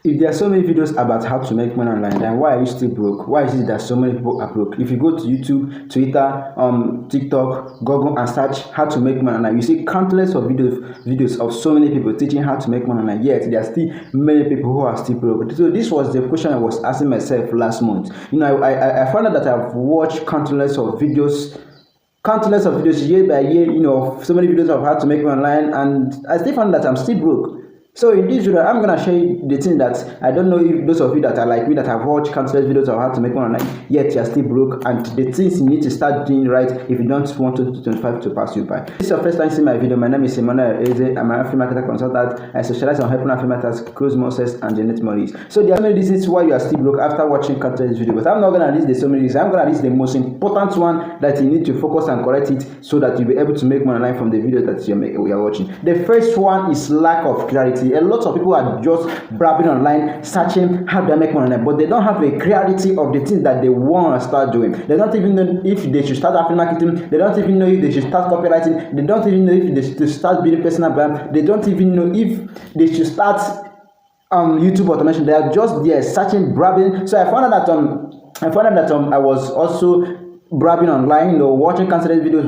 If there are so many videos about how to make money online, then why are you still broke? Why is it that so many people are broke? If you go to YouTube, Twitter, TikTok, Google, and search how to make money online, you see countless of videos of so many people teaching how to make money online. Yet there are still many people who are still broke. So this was the question I was asking myself last month. I found out that I've watched countless of videos year by year, so many videos of how to make money online, and I still found that I'm still broke. So in this video, I'm gonna show you the thing that I don't know if those of you that are like me that have watched countless videos of how to make money online, yet you're still broke, and the things you need to start doing right if you don't want 2025 to pass you by. If this is your first time seeing my video, my name is Emmanuel Eze. I'm an African marketer consultant. I specialize on helping African marketers close more sales and generate more leads. So there are many reasons why you are still broke after watching countless videos, but I'm not gonna list the so many reasons. I'm gonna list the most important one that you need to focus and correct it so that you'll be able to make money online from the video that you're watching. The first one is lack of clarity. A lot of people are just bragging online, searching how do I make money online, but they don't have a clarity of the things that they want to start doing. They don't even know if they should start affiliate marketing. They don't even know if they should start copywriting. They don't even know if they should start building personal brand. They don't even know if they should start YouTube automation. They are just there searching, bragging. So I found out that I was also bragging online, watching countless videos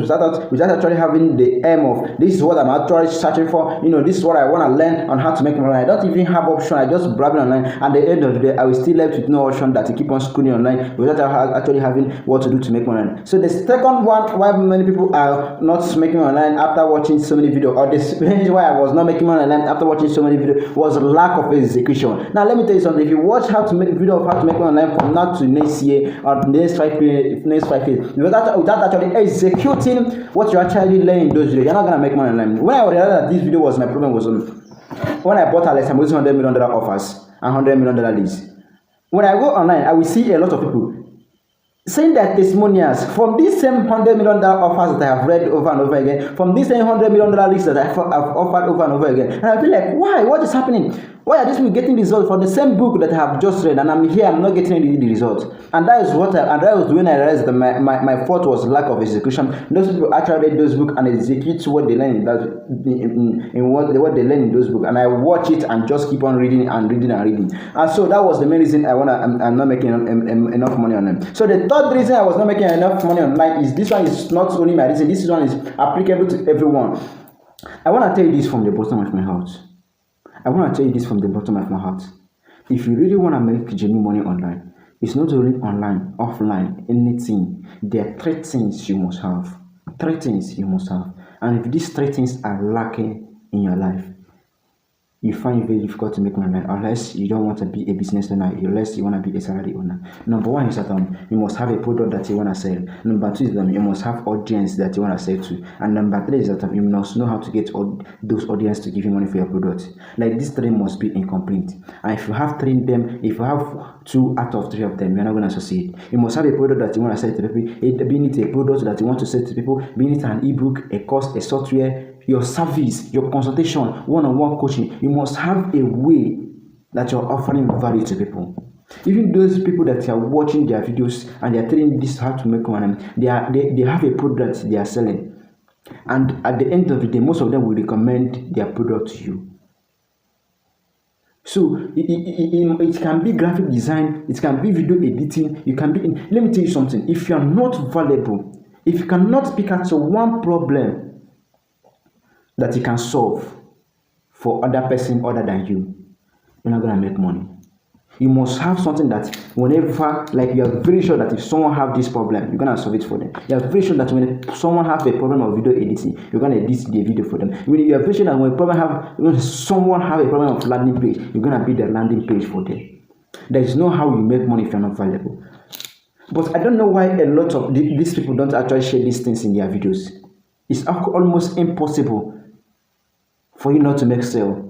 without actually having the aim of this is what I'm actually searching for. This is what I want to learn on how to make money online. I don't even have option. I just bragging online. At the end of the day, I will still left with no option that to keep on schooling online without actually having what to do to make money online. So the second one why many people are not making money online after watching so many videos, or the reason why I was not making money online after watching so many videos, was lack of execution. Now let me tell you something. If you watch how to make video of how to make money online from now to next year or next 5 years, without actually executing what you actually learn in those videos, you're not gonna make money online. When I realized that this video was my problem was when I bought Alex, I'm using $100 million offers and $100 million leads. When I go online, I will see a lot of people saying that testimonials from these same $100 million offers that I have read over and over again, from these same $100 million leads that I've offered over and over again. And I feel like, why? What is happening? Why are these people getting results from the same book that I have just read, and I'm here, I'm not getting any results? And that was when I realized that my fault was lack of execution. Those people actually read those books and execute what they learn in what they learn in those books, and I watch it and just keep on reading and reading and reading. And so that was the main reason I'm not making enough money on them. So the third reason I was not making enough money online is this one is not only my reason. This one is applicable to everyone. I want to tell you this from the bottom of my heart. If you really want to make genuine money online, it's not only online, offline, anything. There are three things you must have. And if these three things are lacking in your life, you find it very difficult to make money unless you don't want to be a business owner, unless you want to be a salary owner. Number one is that you must have a product that you want to sell. Number two is that you must have audience that you want to sell to. And number three is that you must know how to get those audience to give you money for your product. Like these three must be incomplete. And if you have three of them, if you have 2 out of 3 of them, you're not going to succeed. You must have a product that you want to sell to people. Be it a product that you want to sell to people, be it an ebook, a course, a software, your service, your consultation, one-on-one coaching. You must have a way that you're offering value to people. Even those people that are watching their videos and they're telling this how to make money, they have a product they are selling, and at the end of the day, most of them will recommend their product to you. So it can be graphic design, it can be video editing, you can be let me tell you something. If you are not valuable, if you cannot pick out one problem that you can solve for other person other than you, you're not gonna make money. You must have something that whenever, like, you are very sure that if someone have this problem, you're gonna solve it for them. You are very sure that when someone have a problem of video editing, you're gonna edit the video for them. You are very sure that when someone have a problem of landing page, you're gonna be the landing page for them. There is no how you make money if you're not valuable. But I don't know why a lot of these people don't actually share these things in their videos. It's almost impossible for you not to make sale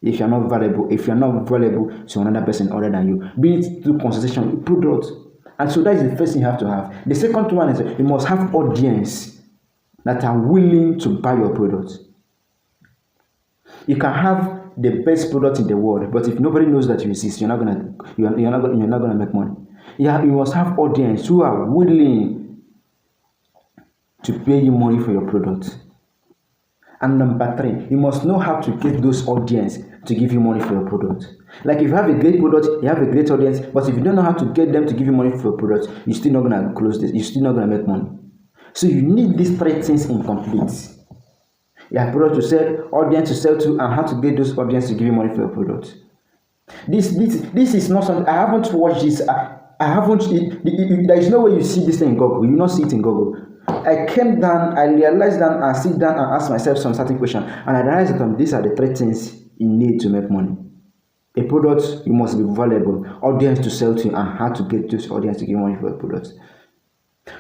if you're not valuable to another person other than you, be it through consultation, product. And so that is the first thing you have to have. The second one is you must have audience that are willing to buy your product. You can have the best product in the world, but if nobody knows that you exist, you're not gonna make money. You must have audience who are willing to pay you money for your product. And number 3, you must know how to get those audience to give you money for your product. Like if you have a great product, you have a great audience, but if you don't know how to get them to give you money for your product, you're still not gonna close this. You're still not gonna make money. So you need these three things incomplete. You have product to sell, audience to sell to, and how to get those audience to give you money for your product. This is not something I haven't watched this. I haven't. There is no way you see this thing in Google. You will not see it in Google. I came down, I realized that, and sit down and ask myself some certain question, and I realized that these are the three things you need to make money. A product, you must be valuable, audience to sell to, and how to get those audience to give money for your product.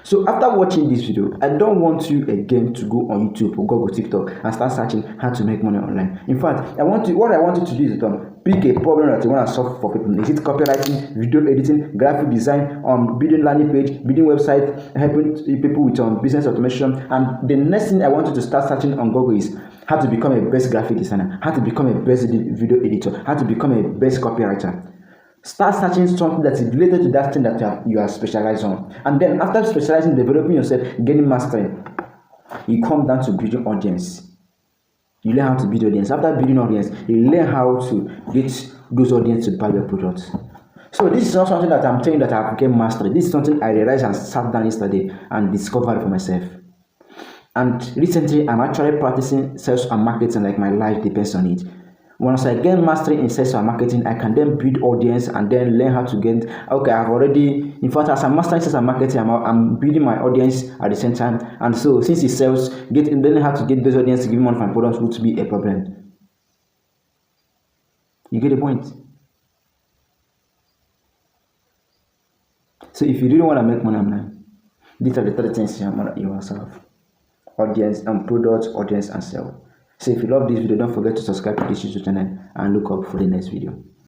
So after watching this video, I don't want you again to go on YouTube or Google, TikTok and start searching how to make money online. In fact, what I want you to do is pick a problem that you want to solve for people. Is it copywriting, video editing, graphic design, building landing page, building website, helping people with business automation? And the next thing I want you to start searching on Google is how to become a best graphic designer, how to become a best video editor, how to become a best copywriter. Start searching something that is related to that thing that you are specialized on. And then after specializing, developing yourself, gaining mastery, you come down to building audience. You learn how to build audience. After building audience, you learn how to get those audience to buy your products. So this is not something that I'm telling you that I've gained mastery. This is something I realized and sat down yesterday and discovered for myself. And recently, I'm actually practicing sales and marketing like my life depends on it. Once I gain mastery in sales and marketing, I can then build audience and then learn how to get. Okay, I've already, in fact, as I'm mastering sales and marketing, I'm building my audience at the same time. And so, since it sells, learning how to get those audience to give me money for my products would be a problem. You get the point? So, if you really want to make money online, these are the three things you must have: audience and products, audience and sell. So if you love this video, don't forget to subscribe to this YouTube channel and look up for the next video.